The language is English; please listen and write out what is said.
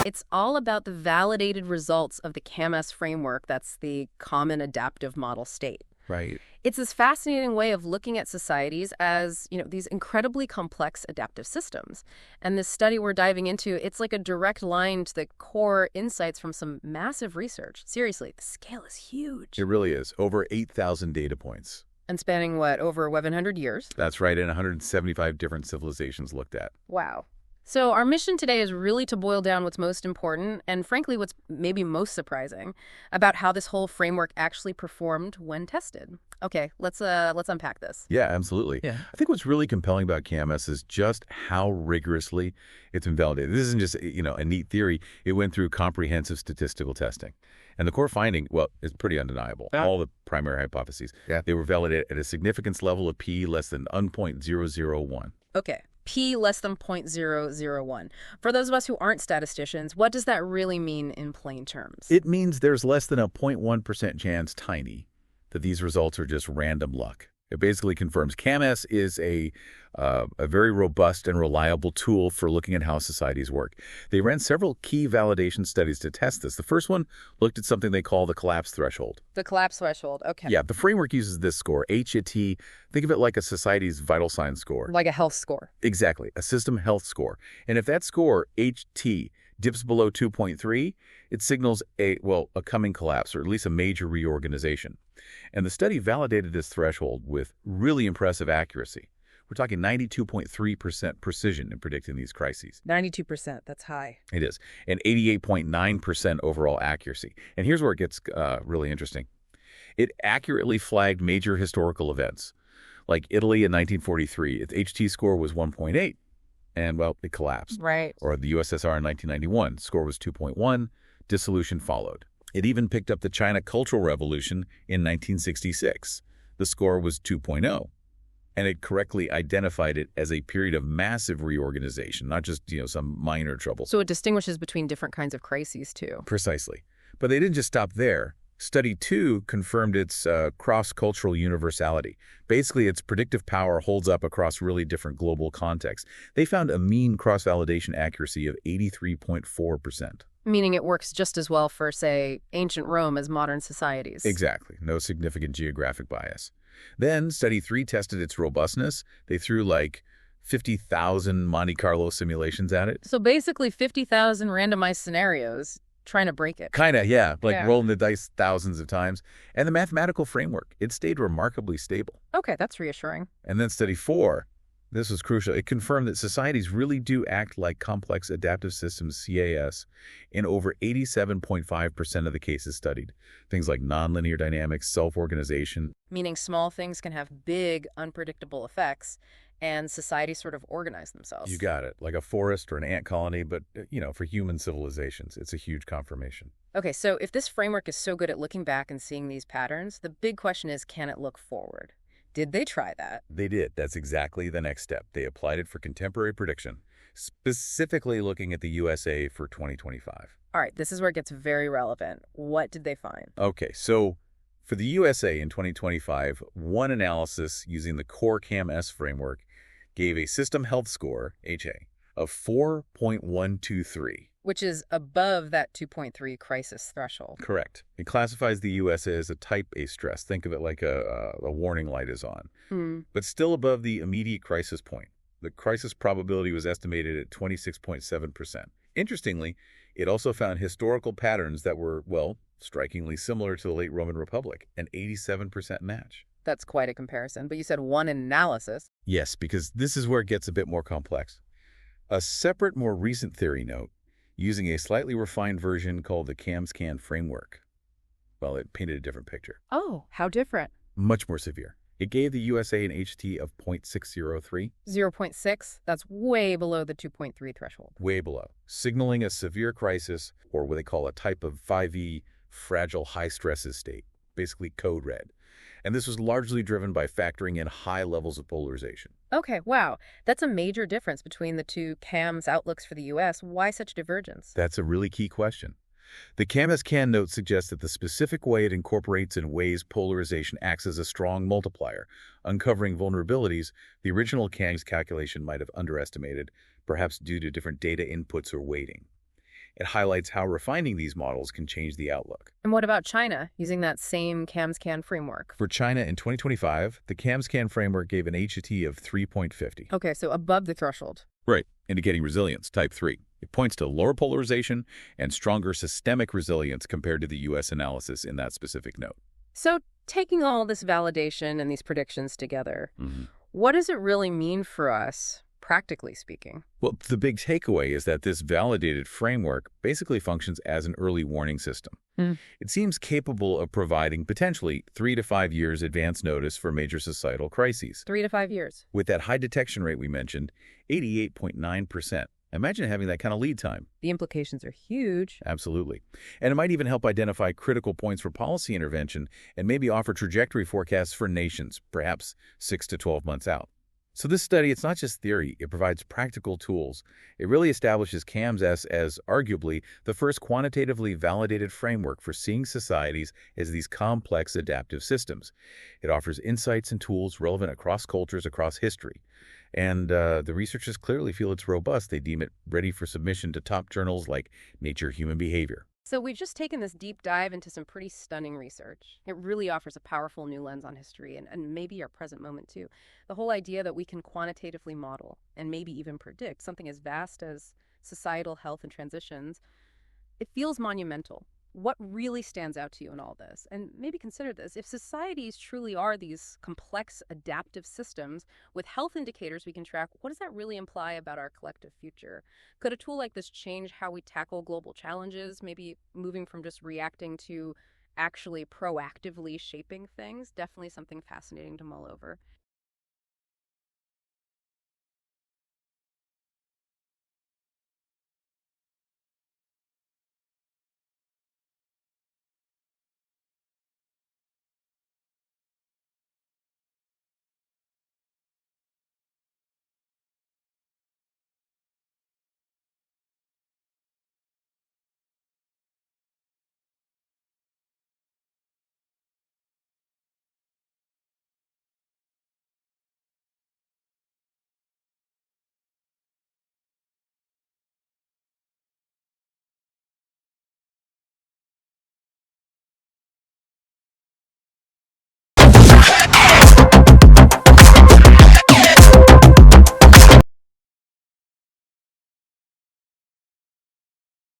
It's all about the validated results of the CAMS framework. That's the Common Adaptive Model State. Right. It's this fascinating way of looking at societies as, these incredibly complex adaptive systems. And this study we're diving into, it's like a direct line to the core insights from some massive research. Seriously, the scale is huge. It really is. Over 8,000 data points. And spanning, what, over 1,100 years? That's right, and 175 different civilizations looked at. Wow. So our mission today is really to boil down what's most important and, frankly, what's maybe most surprising about how this whole framework actually performed when tested. Okay, let's unpack this. Yeah, absolutely. Yeah. I think what's really compelling about CAMS is just how rigorously it's been validated. This isn't just, a neat theory. It went through comprehensive statistical testing. And the core finding, well, is pretty undeniable. Yeah. All the primary hypotheses. Yeah. They were validated at a significance level of p less than 0.001. Okay. P less than 0.001. For those of us who aren't statisticians, what does that really mean in plain terms? It means there's less than a 0.1% chance, tiny, that these results are just random luck. It basically confirms CAMS is a very robust and reliable tool for looking at how societies work. They ran several key validation studies to test this. The first one looked at something they call the collapse threshold. The collapse threshold, okay. Yeah, the framework uses this score, HIT. Think of it like a society's vital sign score. Like a health score. Exactly, a system health score. And if that score, HT, dips below 2.3, it signals a coming collapse, or at least a major reorganization. And the study validated this threshold with really impressive accuracy. We're talking 92.3% precision in predicting these crises. 92%, that's high. It is. And 88.9% overall accuracy. And here's where it gets really interesting. It accurately flagged major historical events. Like Italy in 1943, its HT score was 1.8. And, it collapsed. Right. Or the USSR in 1991, score was 2.1, dissolution followed. It even picked up the China Cultural Revolution in 1966. The score was 2.0. And it correctly identified it as a period of massive reorganization, not just, some minor trouble. So it distinguishes between different kinds of crises, too. Precisely. But they didn't just stop there. Study 2 confirmed its cross-cultural universality. Basically, its predictive power holds up across really different global contexts. They found a mean cross-validation accuracy of 83.4%. Meaning it works just as well for, say, ancient Rome as modern societies. Exactly. No significant geographic bias. Then, Study 3 tested its robustness. They threw 50,000 Monte Carlo simulations at it. So basically 50,000 randomized scenarios trying to break it. Kind of, yeah. Rolling the dice thousands of times. And the mathematical framework, it stayed remarkably stable. Okay, that's reassuring. And then Study 4, this was crucial. It confirmed that societies really do act like complex adaptive systems, CAS, in over 87.5% of the cases studied. Things like nonlinear dynamics, self-organization. Meaning small things can have big, unpredictable effects, and societies sort of organize themselves. You got it. Like a forest or an ant colony, but, for human civilizations, it's a huge confirmation. Okay, so if this framework is so good at looking back and seeing these patterns, the big question is, can it look forward? Did they try that? They did. That's exactly the next step. They applied it for contemporary prediction, specifically looking at the USA for 2025. All right, this is where it gets very relevant. What did they find? Okay, so for the USA in 2025, one analysis using the core CAMS framework gave a system health score, HA, of 4.123. Which is above that 2.3 crisis threshold. Correct. It classifies the USA as a type A stress. Think of it like a warning light is on. But still above the immediate crisis point. The crisis probability was estimated at 26.7%. Interestingly, it also found historical patterns that were, strikingly similar to the late Roman Republic, an 87% match. That's quite a comparison, but you said one analysis. Yes, because this is where it gets a bit more complex. A separate, more recent theory note, using a slightly refined version called the CAMS-CAN framework. It painted a different picture. Oh, how different? Much more severe. It gave the USA an HT of 0.603. 0.6? That's way below the 2.3 threshold. Way below, signaling a severe crisis, or what they call a type of 5E fragile high stresses state, basically code red. And this was largely driven by factoring in high levels of polarization. Okay, wow. That's a major difference between the two CAMS outlooks for the U.S. Why such divergence? That's a really key question. The CAMS-CAN note suggests that the specific way it incorporates and weighs polarization acts as a strong multiplier, uncovering vulnerabilities the original CAMS calculation might have underestimated, perhaps due to different data inputs or weighting. It highlights how refining these models can change the outlook. And what about China, using that same CAMS-CAN framework? For China in 2025, the CAMS-CAN framework gave an HET of 3.50. Okay, so above the threshold. Right, indicating resilience, type 3. It points to lower polarization and stronger systemic resilience compared to the U.S. analysis in that specific note. So taking all this validation and these predictions together, what does it really mean for us, practically speaking? Well, the big takeaway is that this validated framework basically functions as an early warning system. It seems capable of providing potentially 3 to 5 years advance notice for major societal crises. 3 to 5 years. With that high detection rate we mentioned, 88.9%. Imagine having that kind of lead time. The implications are huge. Absolutely. And it might even help identify critical points for policy intervention and maybe offer trajectory forecasts for nations, perhaps 6 to 12 months out. So this study, it's not just theory, it provides practical tools. It really establishes CAMS as arguably the first quantitatively validated framework for seeing societies as these complex adaptive systems. It offers insights and tools relevant across cultures, across history. And the researchers clearly feel it's robust. They deem it ready for submission to top journals like Nature Human Behavior. So we've just taken this deep dive into some pretty stunning research. It really offers a powerful new lens on history and maybe our present moment too. The whole idea that we can quantitatively model and maybe even predict something as vast as societal health and transitions, it feels monumental. What really stands out to you in all this? And maybe consider this. If societies truly are these complex adaptive systems with health indicators we can track, what does that really imply about our collective future? Could a tool like this change how we tackle global challenges, maybe moving from just reacting to actually proactively shaping things? Definitely something fascinating to mull over.